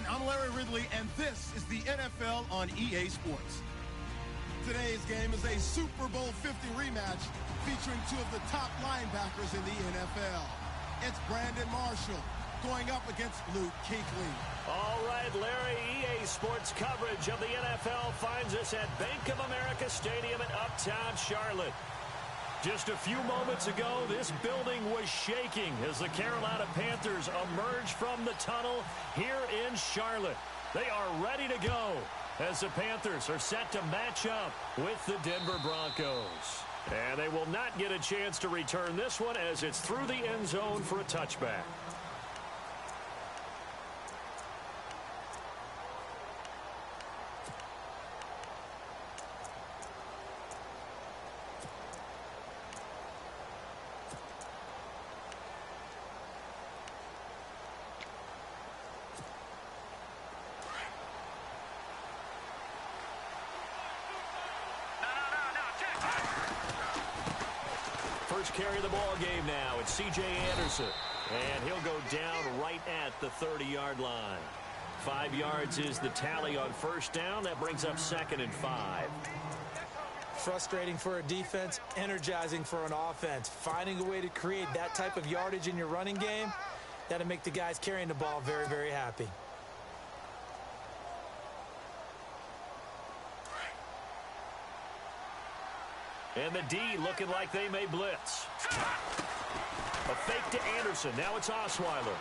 everyone, I'm Larry Ridley, and this is the NFL on EA Sports. Today's game is a Super Bowl 50 rematch featuring two of the top linebackers in the NFL. It's Brandon Marshall going up against Luke Kuechly. All right, Larry, EA Sports coverage of the NFL finds us at Bank of America Stadium in Uptown Charlotte. Just a few moments ago, this building was shaking as the Carolina Panthers emerged from the tunnel here in Charlotte. They are ready to go as the Panthers are set to match up with the Denver Broncos. And they will not get a chance to return this one as it's through the end zone for a touchback. First carry of the ball game now. It's C.J. Anderson. And he'll go down right at the 30-yard line. 5 yards is the tally on first down. That brings up 2nd and 5. Frustrating for a defense, energizing for an offense. Finding a way to create that type of yardage in your running game, that'll make the guys carrying the ball very, very happy. And the D looking like they may blitz. A fake to Anderson. Now it's Osweiler.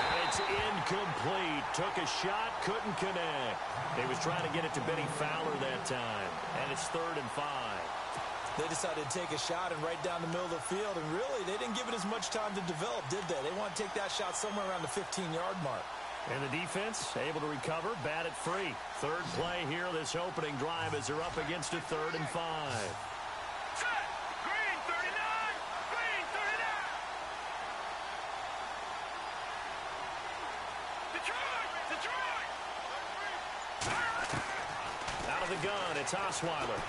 And it's incomplete. Took a shot, couldn't connect. He was trying to get it to Benny Fowler that time. And it's 3rd and 5. They decided to take a shot and right down the middle of the field. And really, they didn't give it as much time to develop, did they? They want to take that shot somewhere around the 15-yard mark. And the defense able to recover, bat it free. Third play here, this opening drive as they're up against a 3rd and 5. Set! Green 39! Green 39! Detroit! Detroit! Out of the gun, it's Osweiler.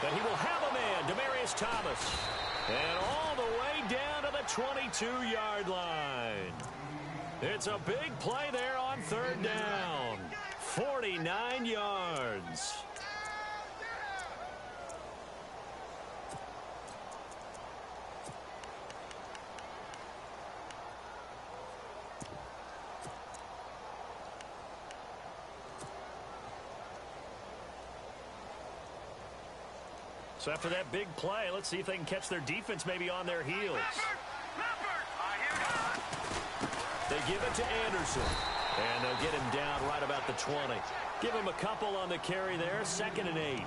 But he will have a man, Demaryius Thomas. And all the way down to the 22-yard line. It's a big play there on 3rd down. 49 yards. So after that big play, let's see if they can catch their defense maybe on their heels. They give it to Anderson. And they'll get him down right about the 20. Give him a couple on the carry there. 2nd and 8.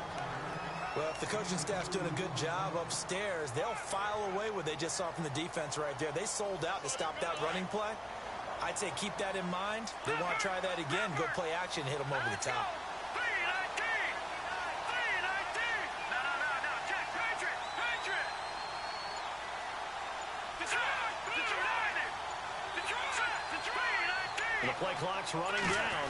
Well, if the coaching staff's doing a good job upstairs, they'll file away what they just saw from the defense right there. They sold out to stop that running play. I'd say keep that in mind. They want to try that again. Go play action and hit them over the top. The play clock's running down.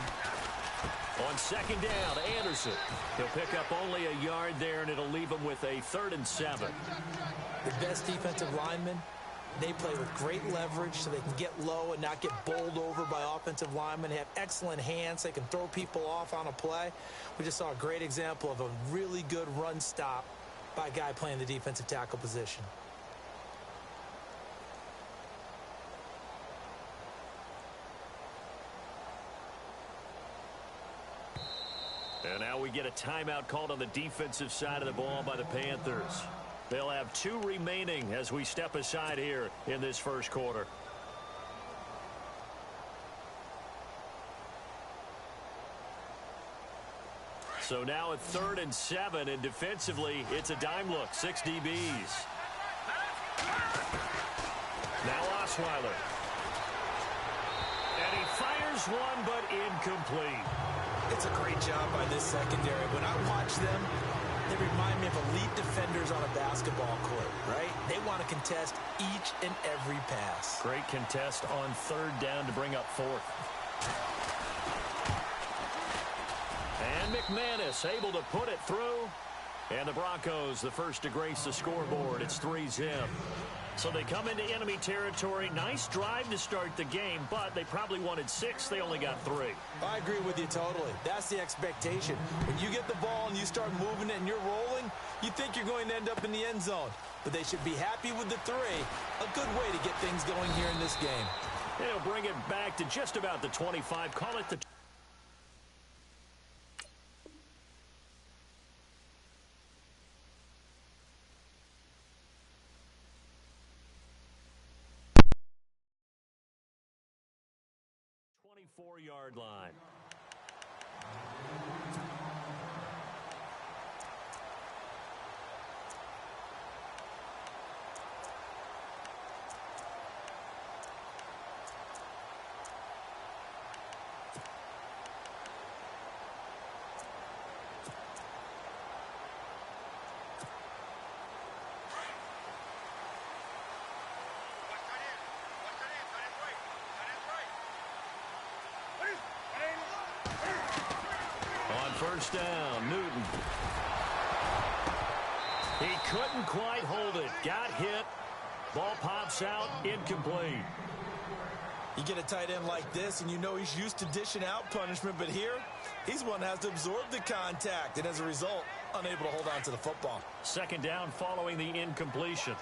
On 2nd down, Anderson. He'll pick up only a yard there, and it'll leave him with a 3rd and 7. The best defensive linemen, they play with great leverage so they can get low and not get bowled over by offensive linemen. They have excellent hands. They can throw people off on a play. We just saw a great example of a really good run stop by a guy playing the defensive tackle position. And now we get a timeout called on the defensive side of the ball by the Panthers. They'll have 2 remaining as we step aside here in this first quarter. So now at 3rd and 7, and defensively, it's a dime look. 6 DBs. Now Osweiler. And he fires one, but incomplete. It's a great job by this secondary. When I watch them, they remind me of elite defenders on a basketball court, right? They want to contest each and every pass. Great contest on 3rd down to bring up 4th. And McManus able to put it through. And the Broncos, the first to grace the scoreboard. It's 3-zip. So they come into enemy territory. Nice drive to start the game, but they probably wanted 6. They only got 3. I agree with you totally. That's the expectation. When you get the ball and you start moving it and you're rolling, you think you're going to end up in the end zone. But they should be happy with the 3. A good way to get things going here in this game. They'll bring it back to just about the 25. Call it the 24-yard line. First down, Newton. He couldn't quite hold it. Got hit. Ball pops out, incomplete. You get a tight end like this, and you know he's used to dishing out punishment, but here, he's one that has to absorb the contact, and as a result, unable to hold on to the football. Second down following the incompletion.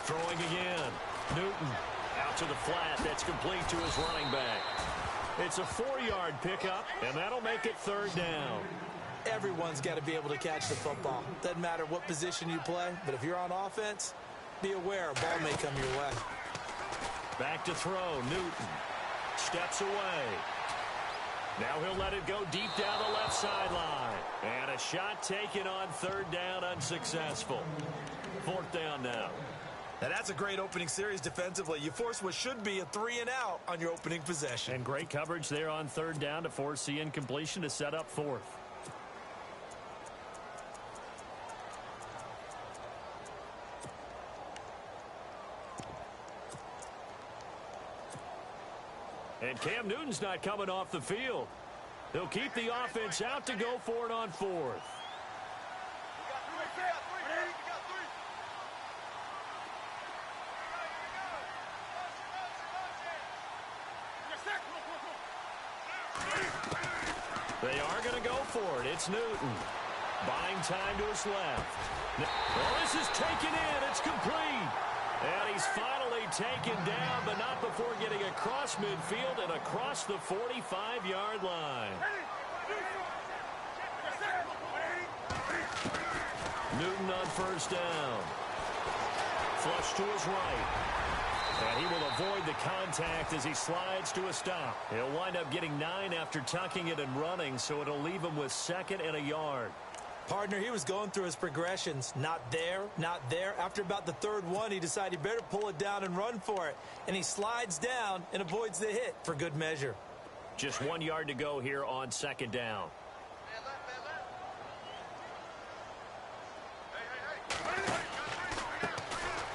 Throwing again. Newton out to the flat. That's complete to his running back. It's a 4-yard pickup, and that'll make it third down. Everyone's got to be able to catch the football. Doesn't matter what position you play, but if you're on offense, be aware a ball may come your way. Back to throw. Newton steps away. Now he'll let it go deep down the left sideline. And a shot taken on third down, unsuccessful. Fourth down now. Now that's a great opening series defensively. You force what should be a 3-and-out on your opening possession. And great coverage there on third down to force the incompletion to set up fourth. And Cam Newton's not coming off the field. He'll keep the offense out to go for it on fourth. They are going to go for it. It's Newton. Buying time to his left. Well, this is taken in. It's complete. And he's finally taken down, but not before getting across midfield and across the 45-yard line. Newton on first down. Flush to his right. And he will avoid the contact as he slides to a stop. He'll wind up getting 9 after tucking it and running, so it'll leave him with 2nd and a yard. Partner, he was going through his progressions. Not there, not there. After about the third one, he decided he better pull it down and run for it. And he slides down and avoids the hit for good measure. Just 1 yard to go here on second down.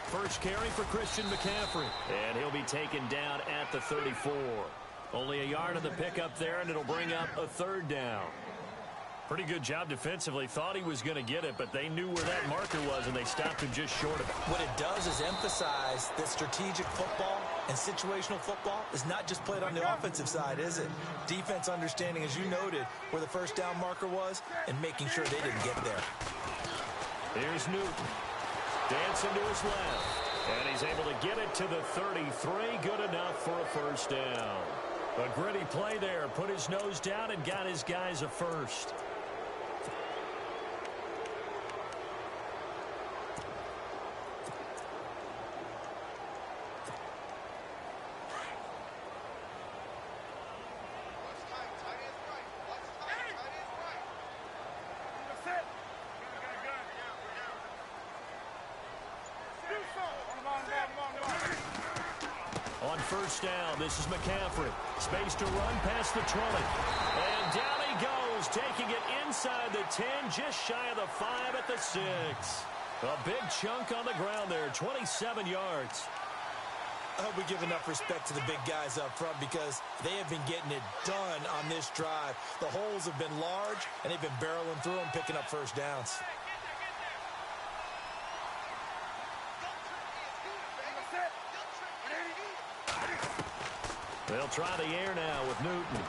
First carry for Christian McCaffrey. And he'll be taken down at the 34. Only a yard on the pickup there, and it'll bring up a third down. Pretty good job defensively. Thought he was going to get it, but they knew where that marker was, and they stopped him just short of it. What it does is emphasize that strategic football and situational football is not just played on the offensive side, is it? Defense understanding, as you noted, where the first down marker was and making sure they didn't get there. Here's Newton. Dancing to his left. And he's able to get it to the 33. Good enough for a first down. A gritty play there. Put his nose down and got his guys a first. On first down, this is McCaffrey. Space to run past the 20. And down he goes, taking it inside the 10, just shy of the 5 at the 6. A big chunk on the ground there, 27 yards. I hope we give enough respect to the big guys up front because they have been getting it done on this drive. The holes have been large, and they've been barreling through them, picking up first downs. They'll try the air now with Newton.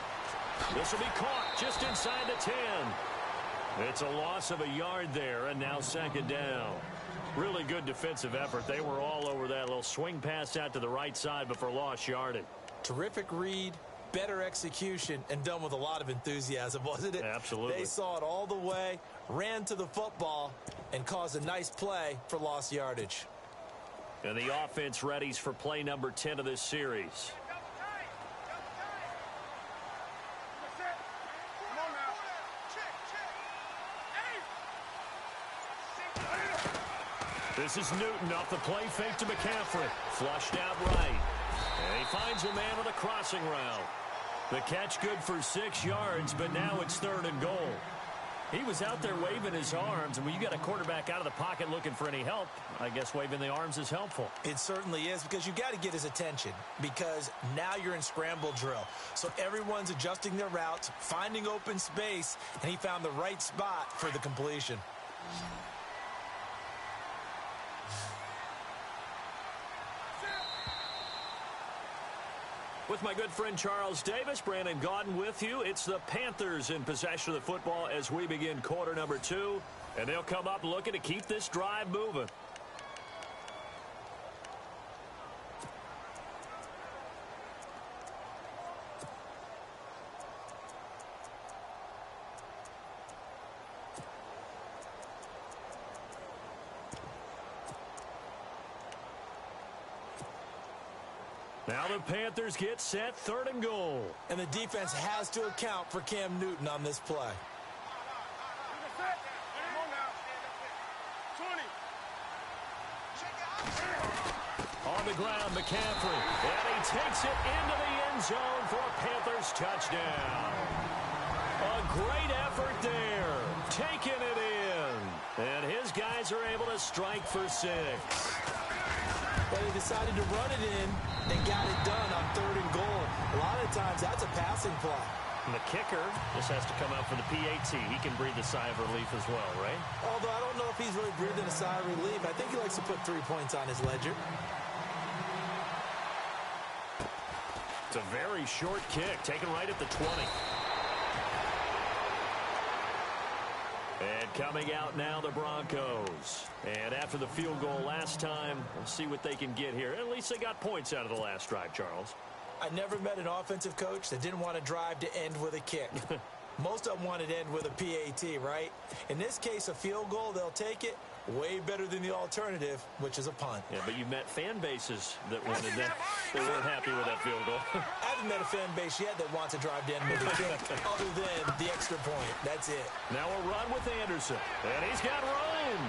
This will be caught just inside the 10. It's a loss of a yard there, and now second down. Really good defensive effort. They were all over that little swing pass out to the right side, but for lost yardage. Terrific read, better execution, and done with a lot of enthusiasm, wasn't it? Absolutely. They saw it all the way, ran to the football, and caused a nice play for lost yardage. And the offense readies for play number 10 of this series. This is Newton off the play fake to McCaffrey. Flushed out right. And he finds a man on the crossing route. The catch good for 6 yards, but now it's 3rd and goal. He was out there waving his arms, and when you got a quarterback out of the pocket looking for any help, I guess waving the arms is helpful. It certainly is, because you got to get his attention, because now you're in scramble drill. So everyone's adjusting their routes, finding open space, and he found the right spot for the completion. With my good friend Charles Davis, Brandon Gaudin with you. It's the Panthers in possession of the football as we begin quarter number 2. And they'll come up looking to keep this drive moving. Now the Panthers get set, 3rd and goal. And the defense has to account for Cam Newton on this play. On the ground, McCaffrey. And he takes it into the end zone for a Panthers touchdown. A great effort there. Taking it in. And his guys are able to strike for 6. But they decided to run it in and got it done on 3rd and goal. A lot of times, that's a passing play. And the kicker just has to come out for the PAT. He can breathe a sigh of relief as well, right? Although I don't know if he's really breathing a sigh of relief. I think he likes to put 3 points on his ledger. It's a very short kick, taken right at the 20. And coming out now, the Broncos. And after the field goal last time, we'll see what they can get here. At least they got points out of the last drive, Charles. I never met an offensive coach that didn't want to drive to end with a kick. Most of them wanted to end with a PAT, right? In this case, a field goal, they'll take it. Way better than the alternative, which is a punt. Yeah, but you've met fan bases that wanted that. They weren't happy with that field goal. I haven't met a fan base yet that wants to drive to end with a kick, other than the extra point. That's it. Now a run with Anderson. And he's got Ryan.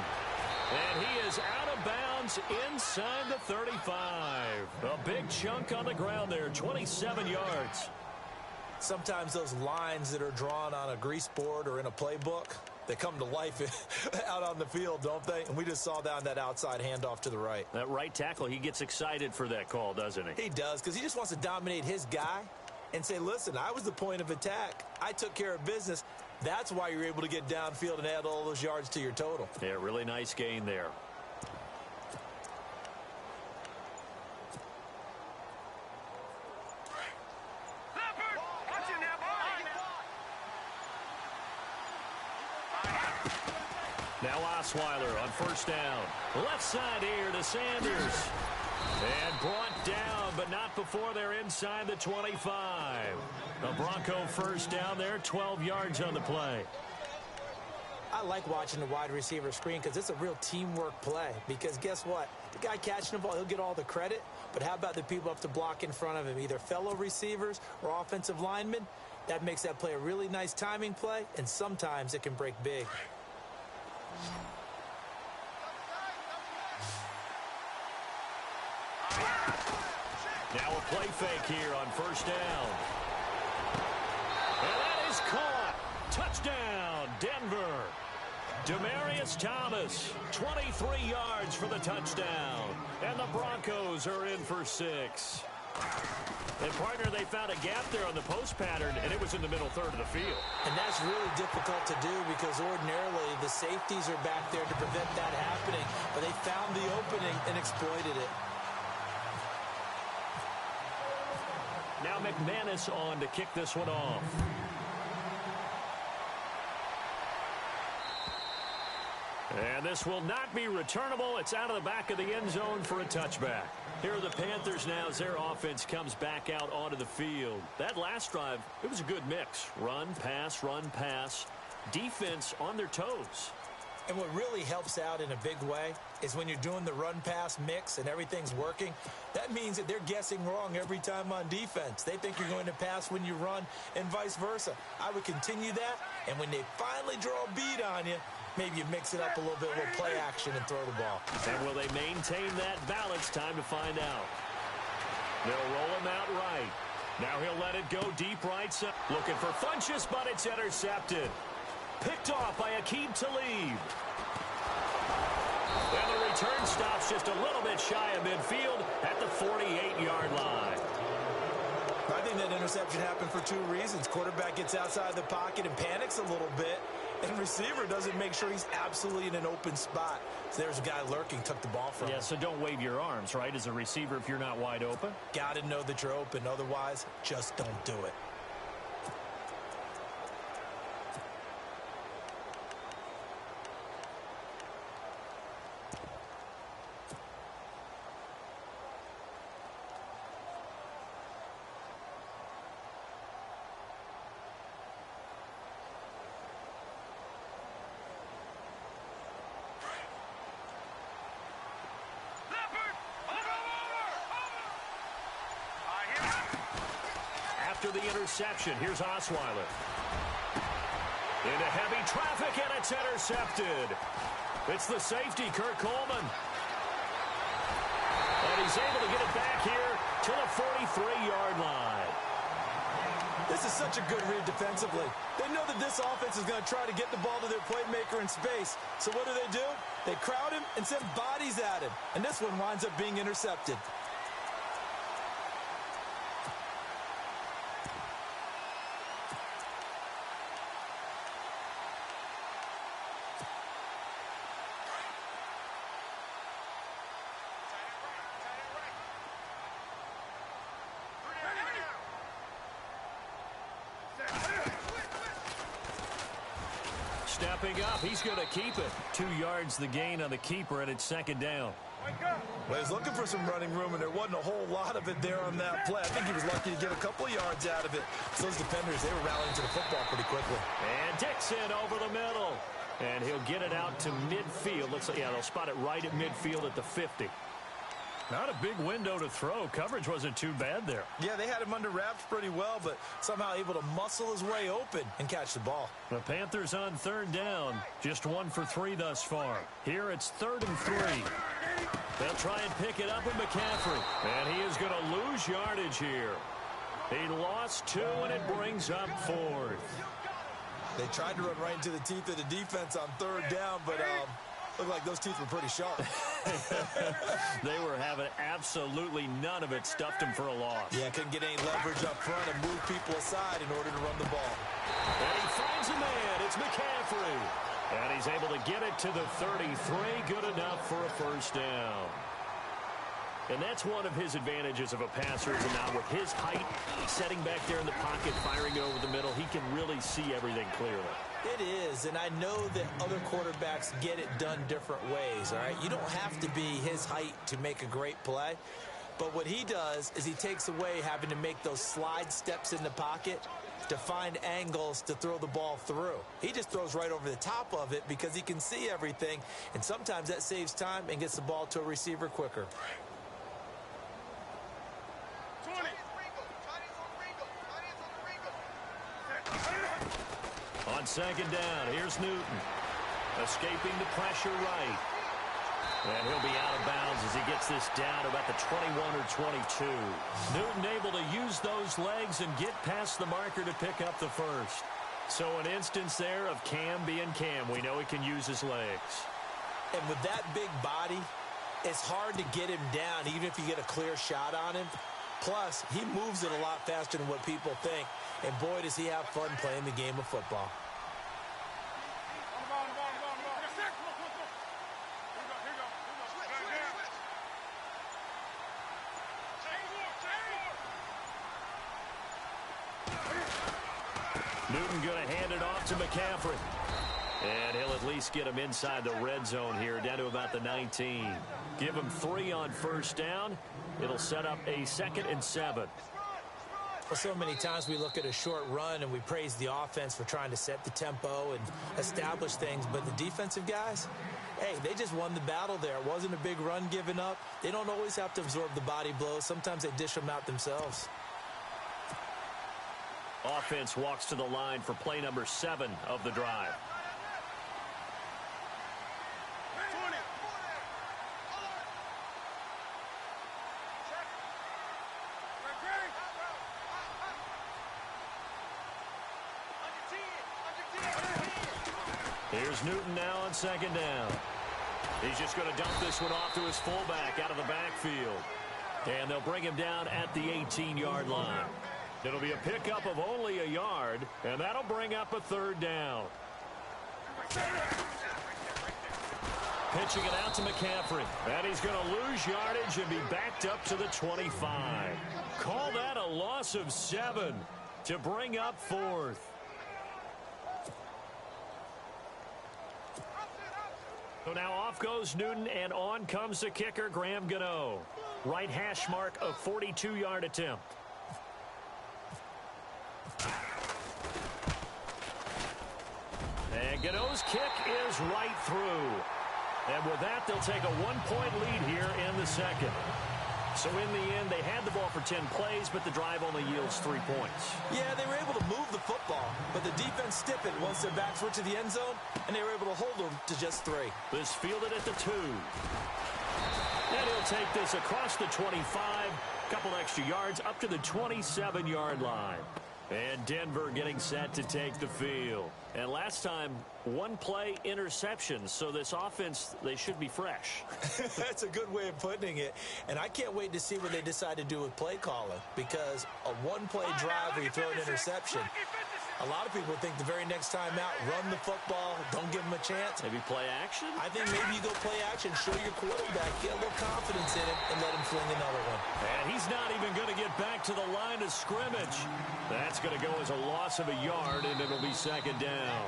And he is out of bounds inside the 35. A big chunk on the ground there, 27 yards. Sometimes those lines that are drawn on a grease board or in a playbook, they come to life out on the field, don't they? And we just saw that outside handoff to the right. That right tackle, he gets excited for that call, doesn't he? He does, because he just wants to dominate his guy and say, listen, I was the point of attack. I took care of business. That's why you're able to get downfield and add all those yards to your total. Yeah, really nice gain there. Now Osweiler on 1st down. Left side here to Sanders. And brought down, but not before they're inside the 25. A Bronco 1st down there, 12 yards on the play. I like watching the wide receiver screen because it's a real teamwork play. Because guess what? The guy catching the ball, he'll get all the credit. But how about the people up to block in front of him, either fellow receivers or offensive linemen? That makes that play a really nice timing play, and sometimes it can break big. Now a play fake here on 1st down. And that is caught. Touchdown, Denver. Demarius Thomas, 23 yards for the touchdown. And the Broncos are in for 6. And, partner, they found a gap there on the post pattern, and it was in the middle third of the field. And that's really difficult to do because ordinarily the safeties are back there to prevent that happening. But they found the opening and exploited it. Now McManus on to kick this one off. And this will not be returnable. It's out of the back of the end zone for a touchback. Here are the Panthers now as their offense comes back out onto the field. That last drive, it was a good mix. Run, pass, defense on their toes. And what really helps out in a big way is when you're doing the run-pass mix and everything's working, that means that they're guessing wrong every time on defense. They think you're going to pass when you run and vice versa. I would continue that, and when they finally draw a beat on you, maybe you mix it up a little bit with play action and throw the ball. And will they maintain that balance? Time to find out. They'll roll him out right. Now he'll let it go deep right side. Looking for Funchess, but it's intercepted. Picked off by Aqib Talib. And the return stops just a little bit shy of midfield at the 48-yard line. I think that interception happened for two reasons. Quarterback gets outside the pocket and panics a little bit, and receiver doesn't make sure he's absolutely in an open spot. So there's a guy lurking, took the ball from him. Yeah, so don't wave your arms, right, as a receiver if you're not wide open? Got to know that you're open. Otherwise, just don't do it. After the interception, here's Osweiler. Into heavy traffic, and it's intercepted. It's the safety, Kurt Coleman. And he's able to get it back here to the 43-yard line. This is such a good read defensively. They know that this offense is going to try to get the ball to their playmaker in space. So what do? They crowd him and send bodies at him. And this one winds up being intercepted. Stepping up, he's going to keep it. 2 yards the gain on the keeper, and it's second down. Well, he's looking for some running room, and there wasn't a whole lot of it there on that play. I think he was lucky to get a couple of yards out of it. So those defenders, they were rallying to the football pretty quickly. And Dixon over the middle. And he'll get it out to midfield. Looks like, yeah, they'll spot it right at midfield at the 50. Not a big window to throw. Coverage wasn't too bad there. Yeah, they had him under wraps pretty well, but somehow able to muscle his way open and catch the ball. The Panthers on third down. Just 1 for 3 thus far. Here it's 3rd and 3. They'll try and pick it up with McCaffrey. And he is going to lose yardage here. He lost 2, and it brings up 4th. They tried to run right into the teeth of the defense on third down, but looked like those teeth were pretty sharp. They were having absolutely none of it. Stuffed him for a loss. Yeah, couldn't get any leverage up front and move people aside in order to run the ball. And he finds a man. It's McCaffrey. And he's able to get it to the 33. Good enough for a first down. And that's one of his advantages of a passer. And now with his height, setting back there in the pocket, firing it over the middle, he can really see everything clearly. It is, and I know that other quarterbacks get it done different ways, all right? You don't have to be his height to make a great play. But what he does is he takes away having to make those slide steps in the pocket to find angles to throw the ball through. He just throws right over the top of it because he can see everything, and sometimes that saves time and gets the ball to a receiver quicker. On second down, here's Newton. Escaping the pressure right. And he'll be out of bounds as he gets this down to about the 21 or 22. Newton able to use those legs and get past the marker to pick up the first. So an instance there of Cam being Cam. We know he can use his legs. And with that big body, it's hard to get him down, even if you get a clear shot on him. Plus, he moves it a lot faster than what people think. And boy, does he have fun playing the game of football. Newton going to hand it off to McCaffrey. And he'll at least get him inside the red zone here, down to about the 19. Give him 3 on first down. It'll set up a 2nd and 7. Well, so many times we look at a short run and we praise the offense for trying to set the tempo and establish things. But the defensive guys, hey, they just won the battle there. It wasn't a big run given up. They don't always have to absorb the body blows. Sometimes they dish them out themselves. Offense walks to the line for play number 7 of the drive. Here's Newton now on 2nd down. He's just going to dump this one off to his fullback out of the backfield. And they'll bring him down at the 18-yard line. It'll be a pickup of only a yard, and that'll bring up a 3rd down. Pitching it out to McCaffrey. And he's going to lose yardage and be backed up to the 25. Call that a loss of 7 to bring up 4th. So now off goes Newton, and on comes the kicker, Graham Gano. Right hash mark of 42-yard attempt. And Gano's kick is right through. And with that, they'll take a 1-point lead here in the 2nd. So in the end, they had the ball for 10 plays, but the drive only yields 3 points. Yeah, they were able to move the football, but the defense stiffened once their backs were to the end zone, and they were able to hold them to just 3. This fielded at the 2. And he'll take this across the 25, couple extra yards up to the 27-yard line. And Denver getting set to take the field. And last time, 1-play interception. So this offense, they should be fresh. That's a good way of putting it. And I can't wait to see what they decide to do with play calling. Because a 1-play drive where you throw an interception, a lot of people think the very next time out, run the football, don't give them a chance. Maybe play action? I think maybe you go play action, show your quarterback, get a little confidence in him, and let him fling another one. And he's not even going to get back to the line of scrimmage. That's going to go as a loss of a yard, and it'll be 2nd down.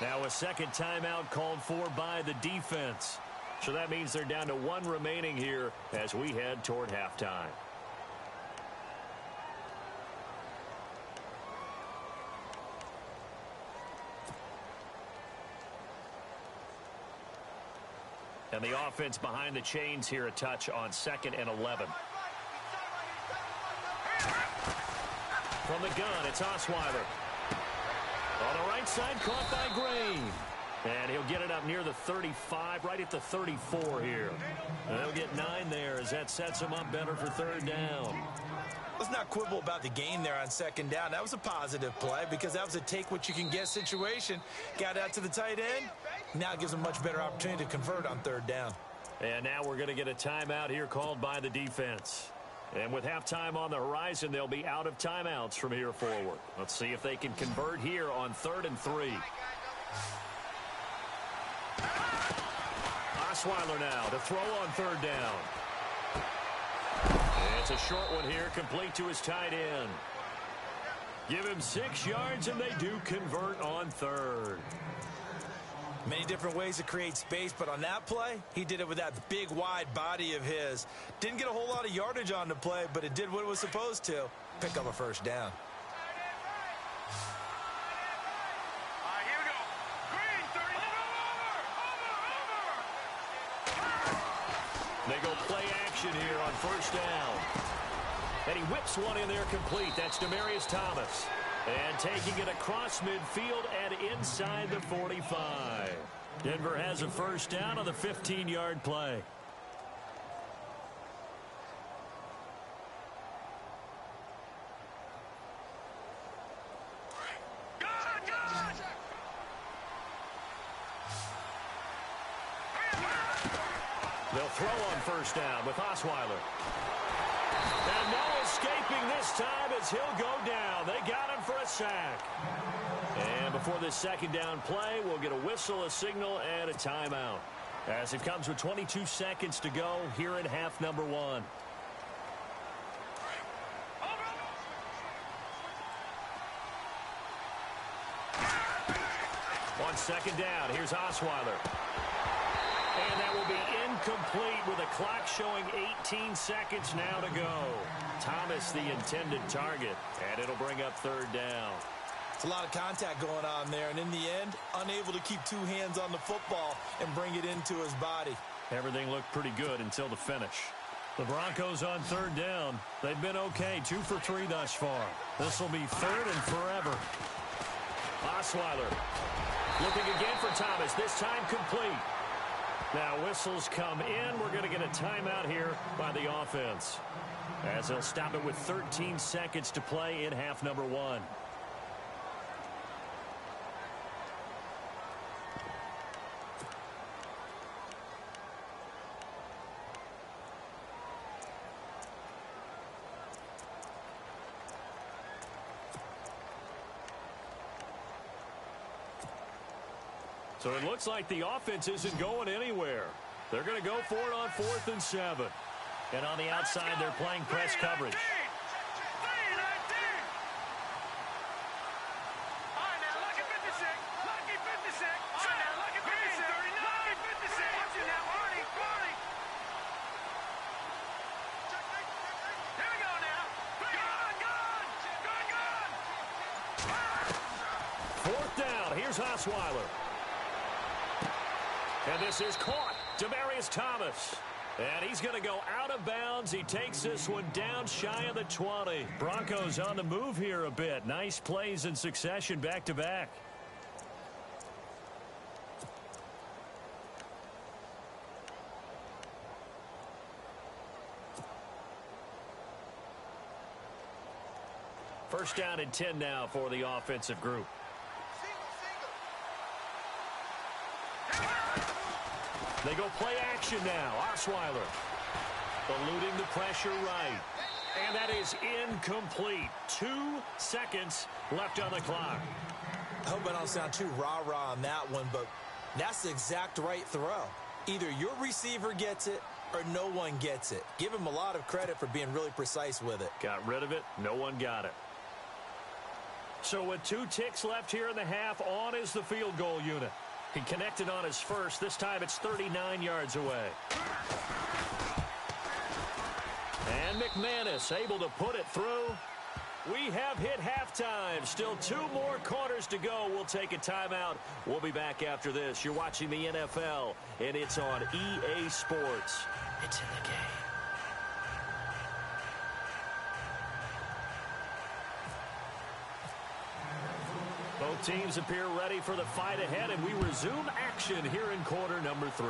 Now a 2nd timeout called for by the defense. So that means they're down to 1 remaining here as we head toward halftime. And the offense behind the chains here a touch on 2nd and 11. From the gun, it's Osweiler. On the right side, caught by Green. And he'll get it up near the 35, right at the 34 here. And they'll get 9 there as that sets him up better for 3rd down. Let's not quibble about the gain there on 2nd down. That was a positive play because that was a take-what-you-can-get situation. Got out to the tight end. Now it gives them a much better opportunity to convert on 3rd down. And now we're going to get a timeout here called by the defense. And with halftime on the horizon, they'll be out of timeouts from here forward. Let's see if they can convert here on 3rd and 3. Osweiler now to throw on 3rd down. It's a short one here, complete to his tight end. Give him 6 yards, and they do convert on 3rd. Many different ways to create space, but on that play, he did it with that big, wide body of his. Didn't get a whole lot of yardage on the play, but it did what it was supposed to. Pick up a 1st down. Here we go. Green, 30. They go play action here on 1st down. And he whips one in there complete. That's Demaryius Thomas. And taking it across midfield and inside the 45. Denver has a 1st down on the 15-yard play. They'll throw on first down with Osweiler. And no escaping this time as he'll go down. They got him for a sack. And before this second down play, we'll get a whistle, a signal, and a timeout. As it comes with 22 seconds to go here in half number 1. On second down, here's Osweiler. And that will be incomplete with a clock showing 18 seconds now to go. Thomas, the intended target, and it'll bring up third down. It's a lot of contact going on there, and in the end, unable to keep two hands on the football and bring it into his body. Everything looked pretty good until the finish. The Broncos on third down. They've been okay, 2 for 3 thus far. This will be third and forever. Osweiler looking again for Thomas, this time complete. Now whistles come in. We're going to get a timeout here by the offense, as they'll stop it with 13 seconds to play in half number 1. So it looks like the offense isn't going anywhere. They're going to go for it on 4th and 7. And on the outside, they're playing press coverage. Fourth down. Here's Osweiler. And this is caught. Demaryius Thomas. And he's going to go out of bounds. He takes this one down shy of the 20. Broncos on the move here a bit. Nice plays in succession back-to-back. First down and 10 now for the offensive group. They go play action now. Osweiler eluding the pressure right. And that is incomplete. 2 seconds left on the clock. I hope I don't sound too rah-rah on that one, but that's the exact right throw. Either your receiver gets it or no one gets it. Give him a lot of credit for being really precise with it. Got rid of it. No one got it. So with 2 ticks left here in the half, on is the field goal unit. He connected on his first. This time it's 39 yards away. And McManus able to put it through. We have hit halftime. Still 2 more quarters to go. We'll take a timeout. We'll be back after this. You're watching the NFL, and it's on EA Sports. It's in the game. Both teams appear ready for the fight ahead, and we resume action here in quarter number 3.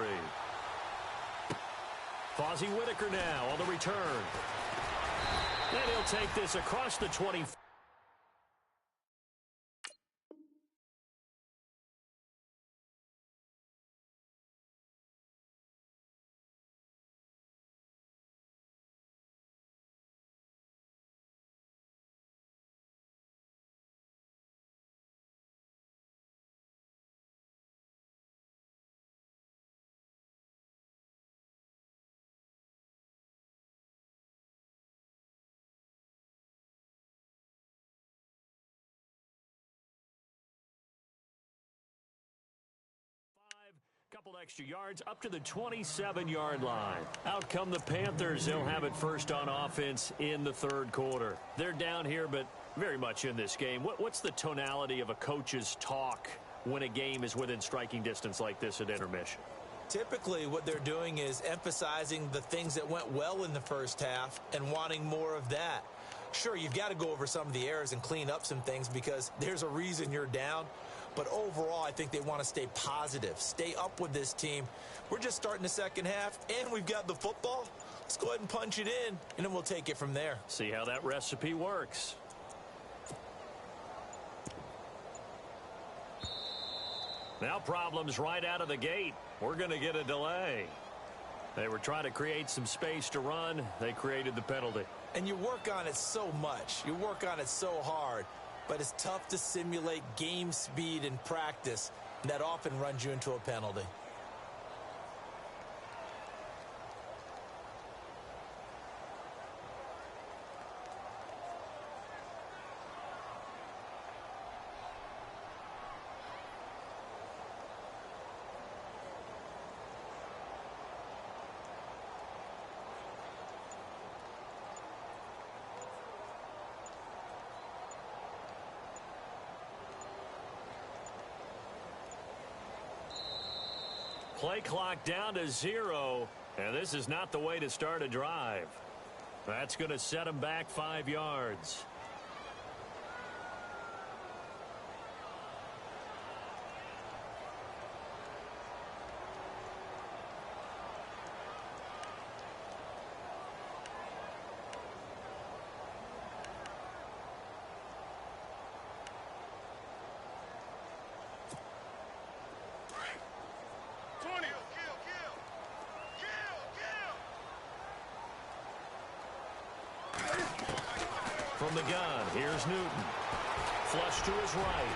Fozzie Whitaker now on the return. And he'll take this across the 20. Couple extra yards up to the 27-yard line. Out come the Panthers. They'll have it first on offense in the third quarter. They're down here, but very much in this game. What's the tonality of a coach's talk when a game is within striking distance like this at intermission? Typically, what they're doing is emphasizing the things that went well in the first half and wanting more of that. Sure, you've got to go over some of the errors and clean up some things because there's a reason you're down. But overall, I think they want to stay positive, stay up with this team. We're just starting the second half, and we've got the football. Let's go ahead and punch it in, and then we'll take it from there. See how that recipe works. Now problems right out of the gate. We're going to get a delay. They were trying to create some space to run. They created the penalty. And you work on it so much. You work on it so hard. But it's tough to simulate game speed in practice. And that often runs you into a penalty. Play clock down to 0, and this is not the way to start a drive. That's going to set them back 5 yards. From the gun, here's Newton. Flush to his right.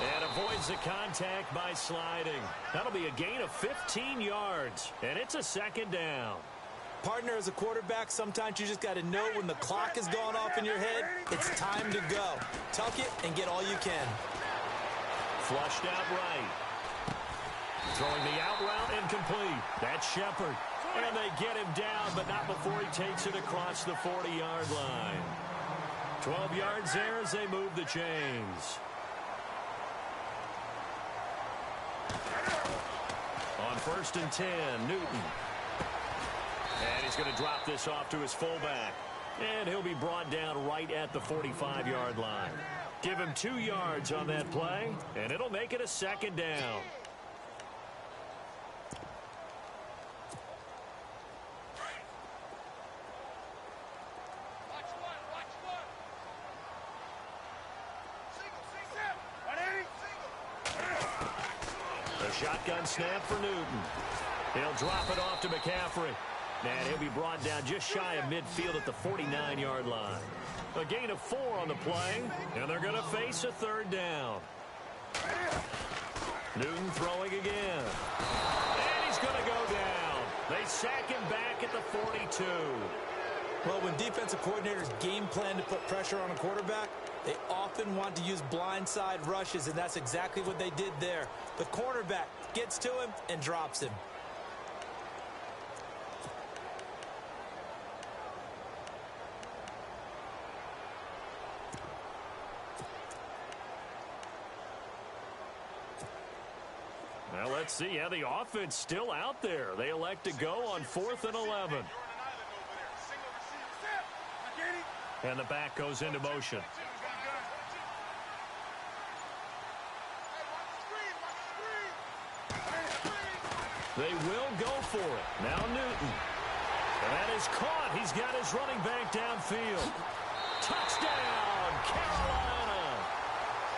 And avoids the contact by sliding. That'll be a gain of 15 yards. And it's a second down. Partner, as a quarterback, sometimes you just got to know when the clock has gone off in your head, it's time to go. Tuck it and get all you can. Flushed out right. Throwing the out route incomplete. That's Shepard. And they get him down, but not before he takes it across the 40-yard line. 12 yards there as they move the chains. On 1st and 10, Newton. And he's going to drop this off to his fullback. And he'll be brought down right at the 45-yard line. Give him 2 yards on that play, and it'll make it a second down. Shotgun snap for Newton. He'll drop it off to McCaffrey. And he'll be brought down just shy of midfield at the 49-yard line. A gain of 4 on the play, and they're going to face a 3rd down. Newton throwing again. And he's going to go down. They sack him back at the 42. Well, when defensive coordinators game plan to put pressure on a quarterback, they often want to use blindside rushes, and that's exactly what they did there. The cornerback gets to him and drops him. Well, let's see. Yeah, the offense still out there. They elect to go on 4th and 11. And the back goes into motion. They will go for it. Now Newton. And that is caught. He's got his running back downfield. Touchdown, Carolina.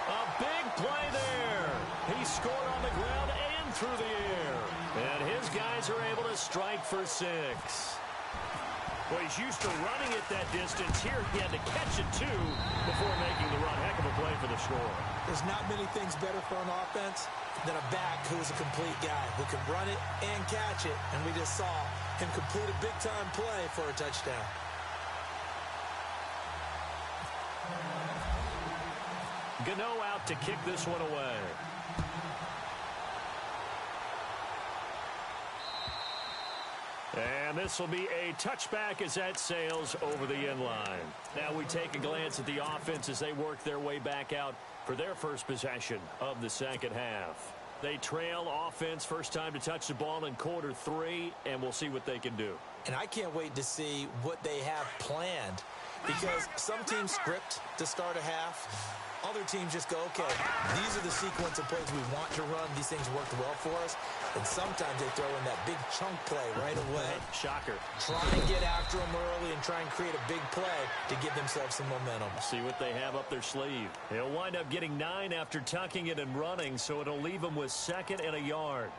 A big play there. He scored on the ground and through the air. And his guys are able to strike for 6. Well, he's used to running it that distance. Here he had to catch it, too, before making the run. Heck of a play for the score. There's not many things better for an offense than a back who's a complete guy who can run it and catch it. And we just saw him complete a big-time play for a touchdown. Gano out to kick this one away. And this will be a touchback as that sails over the end line. Now we take a glance at the offense as they work their way back out for their first possession of the second half. They trail offense first time to touch the ball in quarter 3, and we'll see what they can do. And I can't wait to see what they have planned, because some teams script to start a half. Other teams just go, okay, these are the sequence of plays we want to run. These things worked well for us. And sometimes they throw in that big chunk play right away. Shocker. Try and get after them early and try and create a big play to give themselves some momentum. See what they have up their sleeve. They'll wind up getting 9 after tucking it and running, so it'll leave them with 2nd and a yard.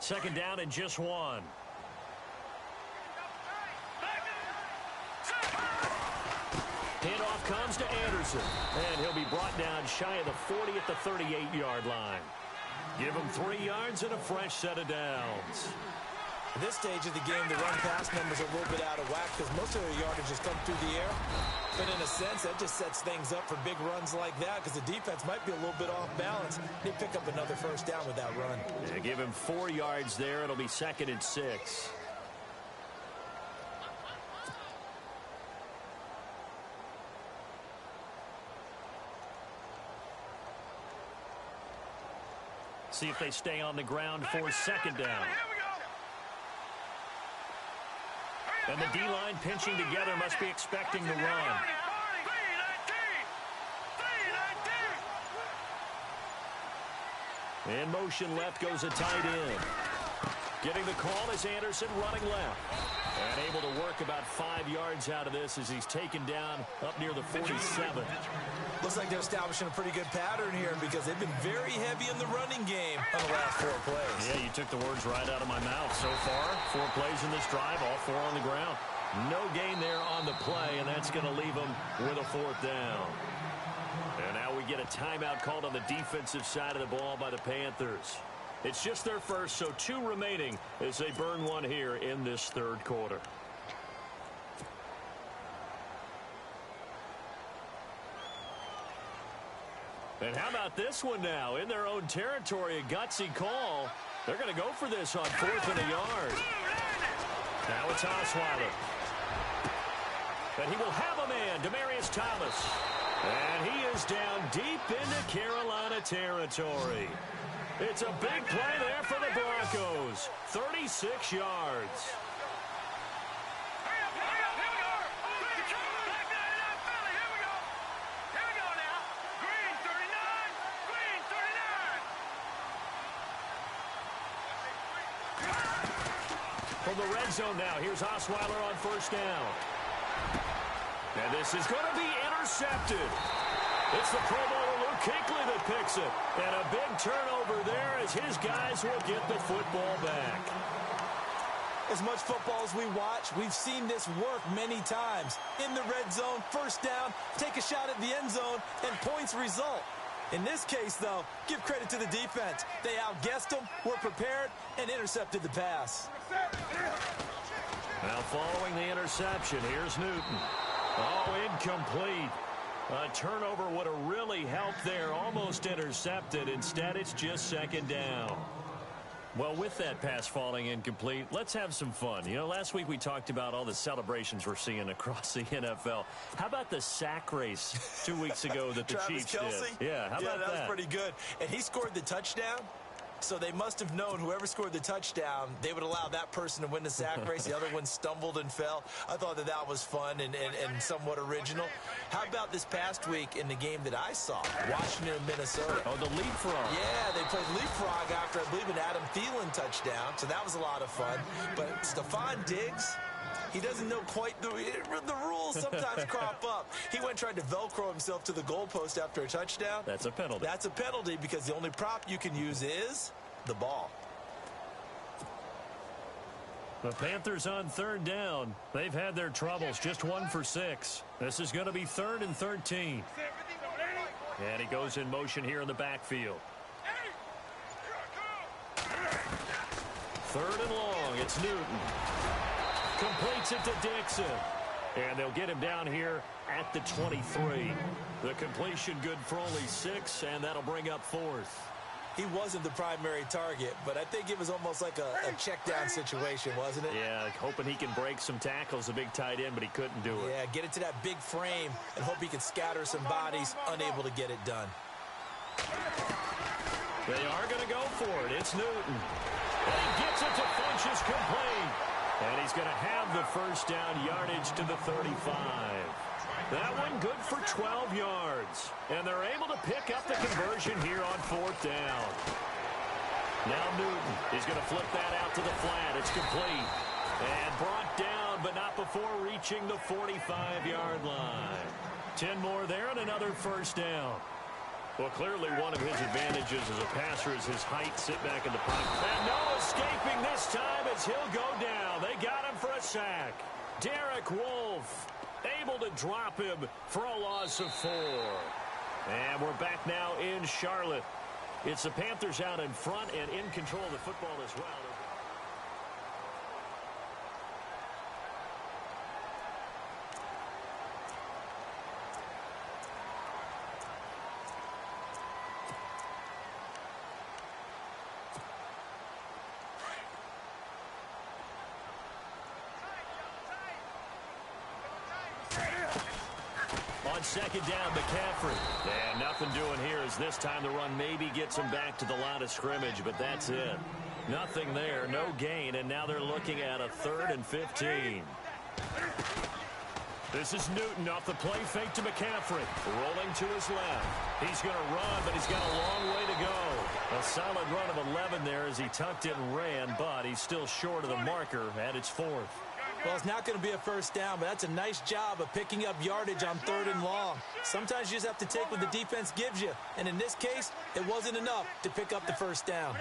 Second down and just one. Handoff comes to Anderson, and he'll be brought down shy of the 40 at the 38-yard line. Give him 3 yards and a fresh set of downs. At this stage of the game, the run-pass numbers are a little bit out of whack because most of their yardage has come through the air. But in a sense, that just sets things up for big runs like that because the defense might be a little bit off balance. They pick up another first down with that run. Yeah, give him 4 yards there. It'll be 2nd and 6. See if they stay on the ground for 2nd down. And the D-line pinching together must be expecting the run. In motion left goes a tight end. Getting the call is Anderson running left. And able to work about 5 yards out of this as he's taken down up near the 47. Looks like they're establishing a pretty good pattern here because they've been very heavy in the running game on the last 4 plays. Yeah, you took the words right out of my mouth. So far, 4 plays in this drive, all 4 on the ground. No gain there on the play, and that's going to leave them with a 4th down. And now we get a timeout called on the defensive side of the ball by the Panthers. It's just their first, so 2 remaining as they burn one here in this 3rd quarter. And how about this one now? In their own territory, a gutsy call. They're going to go for this on 4th and a yard. Now it's Osweiler. And he will have a man, Demaryius Thomas. And he is down deep into Carolina territory. It's a big play there for the Broncos. 36 yards. From the red zone now, here's Osweiler on 1st down. And this is going to be intercepted. It's the Pro Bowler Luke Kuechly that picks it. And a big turnover there as his guys will get the football back. As much football as we watch, we've seen this work many times. In the red zone, 1st down, take a shot at the end zone, and points result. In this case, though, give credit to the defense. They outguessed them, were prepared, and intercepted the pass. Now following the interception, here's Newton. Oh, incomplete. A turnover would have really helped there. Almost intercepted. Instead, it's just 2nd down. Well, with that pass falling incomplete, let's have some fun. You know, last week we talked about all the celebrations we're seeing across the NFL. How about the sack race 2 weeks ago that the Chiefs Kelsey? did? Yeah, how about that? That was pretty good. And he scored the touchdown. So they must have known whoever scored the touchdown, they would allow that person to win the sack race. The other one stumbled and fell. I thought that was fun and somewhat original. How about this past week in the game that I saw, Washington and Minnesota? Oh, the leapfrog. Yeah, they played leapfrog after, I believe, an Adam Thielen touchdown. So that was a lot of fun. But Stephon Diggs, he doesn't know quite the rules sometimes crop up. He went and tried to Velcro himself to the goalpost after a touchdown. That's a penalty. That's a penalty because the only prop you can use is the ball. The Panthers on 3rd down. They've had their troubles, just 1 for 6. This is going to be 3rd and 13. And he goes in motion here in the backfield. 3rd and long. It's Newton. Completes it to Dixon. And they'll get him down here at the 23. The completion good for only 6, and that'll bring up 4th. He wasn't the primary target, but I think it was almost like a check-down situation, wasn't it? Yeah, hoping he can break some tackles, a big tight end, but he couldn't do it. Yeah, get it to that big frame and hope he can scatter some bodies, unable to get it done. They are going to go for it. It's Newton. And he gets it to Funchess complete. And he's going to have the 1st down, yardage to the 35. That one good for 12 yards. And they're able to pick up the conversion here on 4th down. Now Newton is going to flip that out to the flat. It's complete. And brought down, but not before reaching the 45-yard line. 10 more there and another 1st down. Well, clearly one of his advantages as a passer is his height. Sit back in the pocket. And no escaping this time as he'll go down. They got him for a sack. Derek Wolfe able to drop him for a loss of 4. And we're back now in Charlotte. It's the Panthers out in front and in control of the football as well. On second down, McCaffrey. And nothing doing here as this time the run maybe gets him back to the line of scrimmage, but that's it. Nothing there, no gain, and now they're looking at a 3rd and 15. This is Newton off the play fake to McCaffrey. Rolling to his left. He's going to run, but he's got a long way to go. A solid run of 11 there as he tucked it and ran, but he's still short of the marker at its 4th. Well, it's not going to be a first down, but that's a nice job of picking up yardage on 3rd and long. Sometimes you just have to take what the defense gives you, and in this case, it wasn't enough to pick up the first down.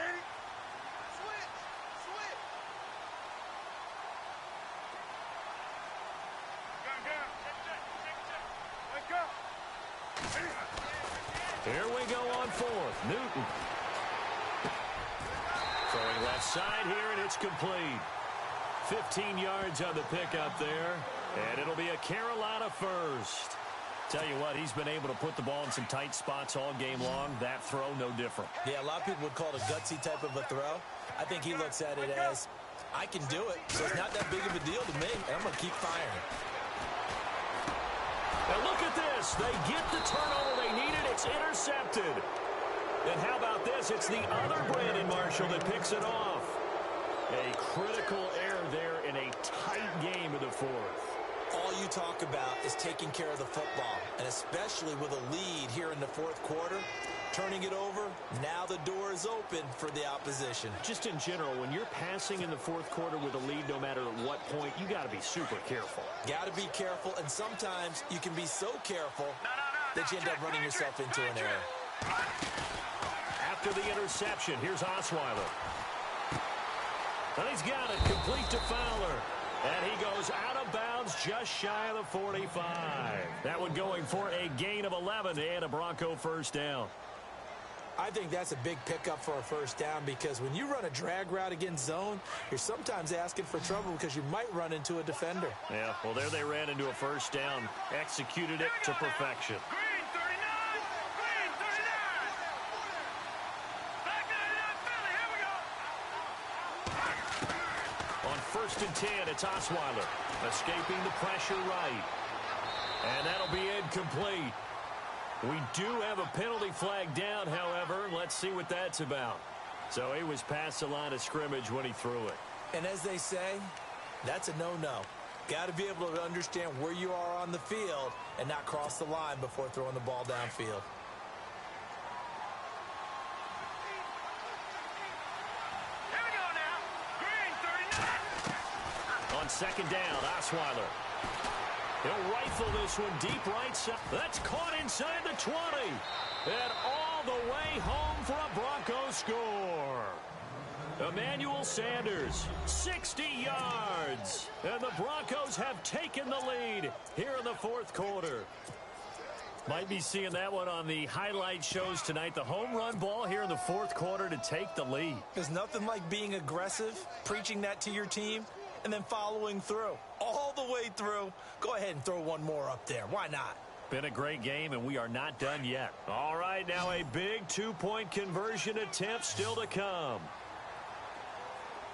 Here we go on 4th. Newton. Throwing left side here, and it's complete. 15 yards on the pickup there, and it'll be a Carolina first. Tell you what, he's been able to put the ball in some tight spots all game long. That throw, no different. Yeah, a lot of people would call it a gutsy type of a throw. I think he looks at it as, I can do it, so it's not that big of a deal to me, and I'm going to keep firing. And look at this. They get the turnover they needed. It's intercepted. And how about this? It's the other Brandon Marshall that picks it off. A critical error there in a tight game in the 4th. All you talk about is taking care of the football, and especially with a lead here in the 4th quarter, turning it over, now the door is open for the opposition. Just in general, when you're passing in the 4th quarter with a lead, no matter at what point, you got to be super careful. Got to be careful, and sometimes you can be so careful that you end up running yourself into an error. After the interception, here's Osweiler. And he's got it complete to Fowler. And he goes out of bounds just shy of the 45. That one going for a gain of 11 and a Bronco first down. I think that's a big pickup for a first down because when you run a drag route against zone, you're sometimes asking for trouble because you might run into a defender. Yeah, well, there they ran into a first down. Executed it to perfection. Green 39! Green 39! Back 99 Philly, here we go! On 1st and 10, it's Osweiler. Escaping the pressure right. And that'll be incomplete. We do have a penalty flag down, however. Let's see what that's about. So he was past the line of scrimmage when he threw it. And as they say, that's a no-no. Got to be able to understand where you are on the field and not cross the line before throwing the ball downfield. Here we go now! Green 39! On 2nd down, Osweiler. He'll rifle this one deep right side. That's caught inside the 20. And all the way home for a Bronco score. Emmanuel Sanders, 60 yards. And the Broncos have taken the lead here in the 4th quarter. Might be seeing that one on the highlight shows tonight. The home run ball here in the 4th quarter to take the lead. There's nothing like being aggressive, preaching that to your team, and then following through. All the way through. Go ahead and throw one more up there. Why not? Been a great game, and we are not done yet. All right, now a big 2-point conversion attempt still to come.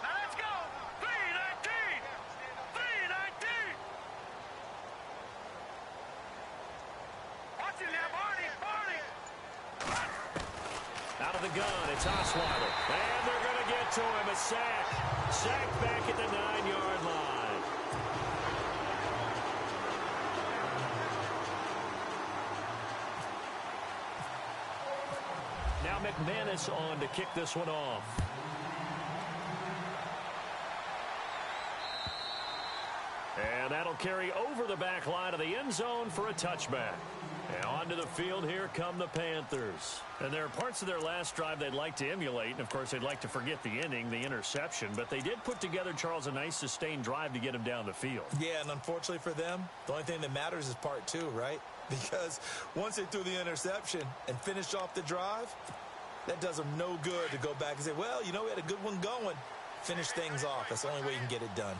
Now let's go! 319! 319! Watch it now, Barney! Out of the gun, it's Osweiler. And they're going to get to him. A sack. Sack back at the 9-yard line. Now McManus on to kick this one off. And that'll carry over the back line of the end zone for a touchback. And onto the field, here come the Panthers. And there are parts of their last drive they'd like to emulate, and of course they'd like to forget the inning, the interception, but they did put together, Charles, a nice sustained drive to get him down the field. Yeah, and unfortunately for them, the only thing that matters is part two, right? Because once they threw the interception and finished off the drive, that does them no good to go back and say, well, you know, we had a good one going. Finish things off. That's the only way you can get it done.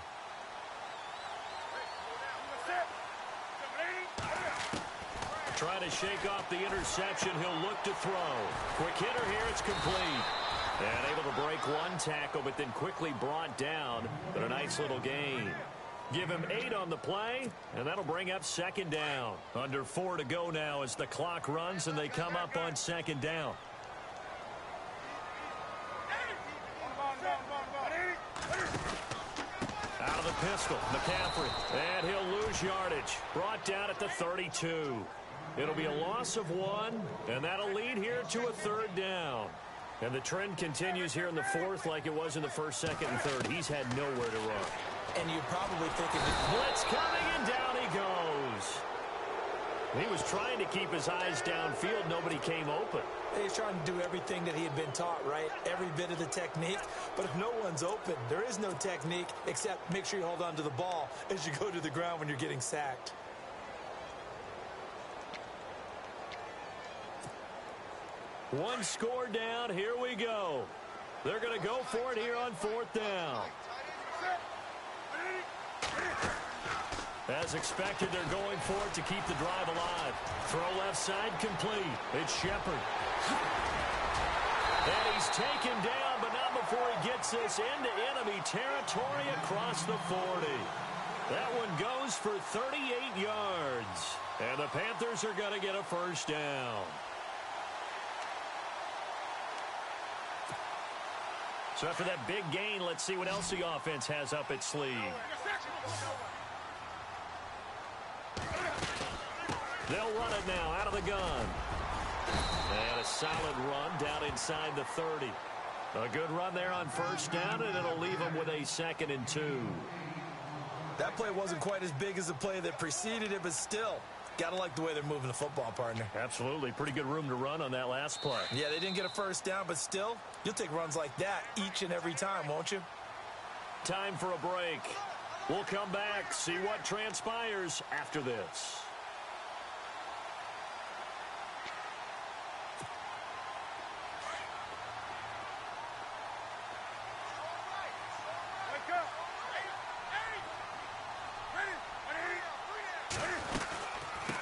Trying to shake off the interception. He'll look to throw. Quick hitter here. It's complete. And able to break one tackle, but then quickly brought down. But a nice little gain. Give him 8 on the play, and that'll bring up second down. Under 4 to go now as the clock runs, and they come up on second down. Out of the pistol, McCaffrey. And he'll lose yardage. Brought down at the 32. It'll be a loss of 1, and that'll lead here to a third down. And the trend continues here in the fourth like it was in the first, second, and third. He's had nowhere to run. And you're probably thinking, blitz coming, and down he goes. He was trying to keep his eyes downfield. Nobody came open. he's trying to do everything that he had been taught, right? Every bit of the technique. But if no one's open, there is no technique except make sure you hold on to the ball as you go to the ground when you're getting sacked. One score down. Here we go. They're going to go for it here on fourth down. As expected, they're going for it to keep the drive alive. Throw left side complete. It's Shepard. And he's taken down, but not before he gets this into enemy territory across the 40. That one goes for 38 yards. And the Panthers are going to get a first down. So after that big gain, let's see what else the offense has up its sleeve. They'll run it now out of the gun. And a solid run down inside the 30. A good run there on first down, and it'll leave them with a 2nd and 2. That play wasn't quite as big as the play that preceded it, but still, got to like the way they're moving the football, partner. Absolutely. Pretty good room to run on that last play. Yeah, they didn't get a first down, but still, you'll take runs like that each and every time, won't you? Time for a break. We'll come back, see what transpires after this.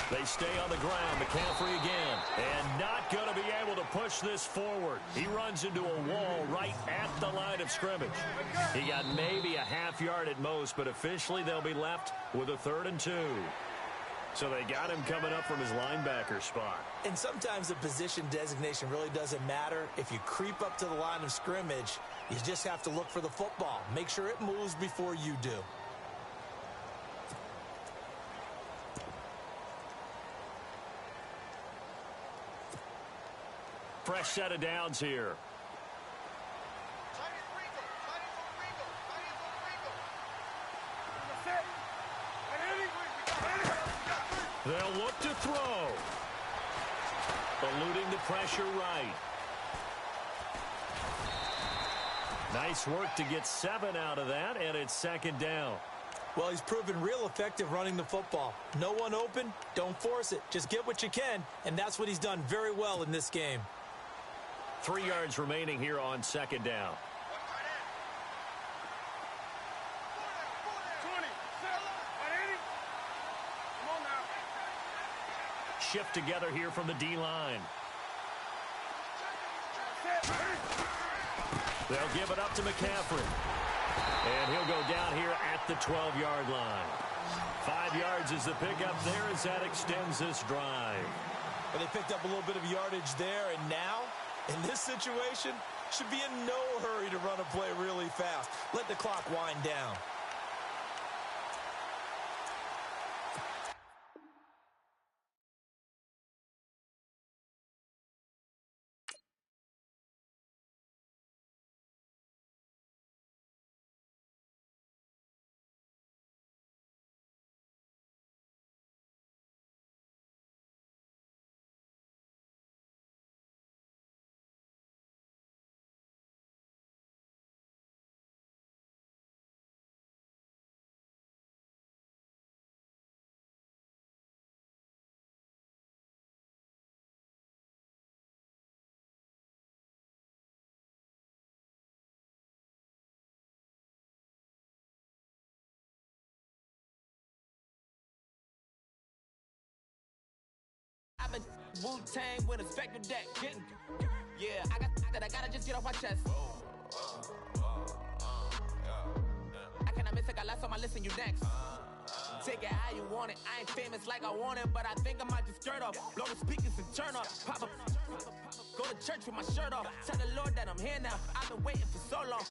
They stay on the ground. McCaffrey again. And not going to be able to push this forward. He runs into a wall right at the line of scrimmage. He got maybe a half yard at most, but officially they'll be left with a 3rd and 2. So they got him coming up from his linebacker spot. And sometimes the position designation really doesn't matter. If you creep up to the line of scrimmage, you just have to look for the football. Make sure it moves before you do. Fresh set of downs here. They'll look to throw. Eluding the pressure right. Nice work to get 7 out of that, and it's 2nd down. Well, he's proven real effective running the football. No one open, don't force it. Just get what you can, and that's what he's done very well in this game. 3 yards remaining here on 2nd down. Shift together here from the D-line. They'll give it up to McCaffrey. And he'll go down here at the 12-yard line. 5 yards is the pickup there as that extends this drive. Well, they picked up a little bit of yardage there, and now, in this situation, should be in no hurry to run a play really fast. Let the clock wind down. Wu-Tang with a spectrum deck. Yeah, I got that. I gotta just get off my chest. I cannot miss it. Got last on my list and you next. Take it how you want it. I ain't famous like I want it, but I think I might just skirt off. Blow the speakers and turn off. Pop up. Go to church with my shirt off. Tell the Lord that I'm here now. I've been waiting for so long.